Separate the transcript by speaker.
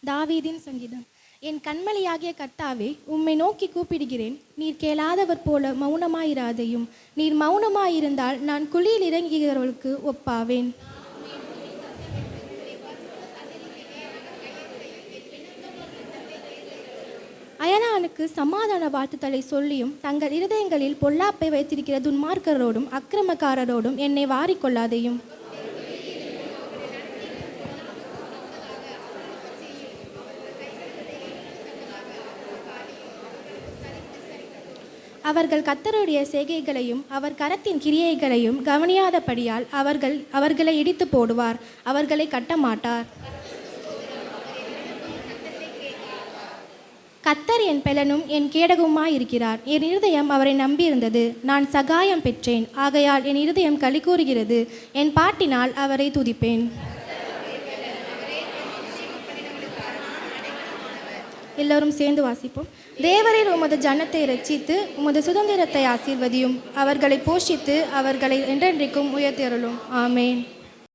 Speaker 1: தாவீதின் சங்கீதம். என் கண்மலையாகிய கர்த்தாவே, உம்மை நோக்கி கூப்பிடுகிறேன். நீர் கேளாதவர் போல மௌனமாயிராதையும். நீர் மௌனமாயிருந்தால் நான் குழியில் இறங்குகிறவர்களுக்கு ஒப்பாவேன். அயலானுக்கு சமாதான வாழ்த்துதலை சொல்லியும் தங்கள் இருதயங்களில் பொல்லாப்பை வைத்திருக்கிற துன்மார்க்கரோடும் அக்கிரமக்காரரோடும் என்னை வாரிக்கொள்ளாதையும். அவர்கள் கர்த்தருடைய செய்கைகளையும் அவர் கரத்தின் கிரியைகளையும் கவனியாதபடியால் அவர்களை இடித்து போடுவார், அவர்களை கட்டமாட்டார். கர்த்தர் என் பெலனும் என் கேடகமுமாயிருக்கிறார். என் இருதயம் அவரை நம்பியிருந்தது. நான் சகாயம் பெற்றேன். ஆகையால் என் இருதயம் களி கூறுகிறது. என் பாட்டினால் அவரை துதிப்பேன். எல்லோரும் சேர்ந்து வாசிப்போம். தேவரீர் உமது ஜனத்தை இரட்சித்து உமது சுதந்திரத்தை ஆசீர்வதியும். அவர்களை போஷித்து அவர்களை என்றென்றைக்கும் உயர்த்தியருளும். ஆமேன்.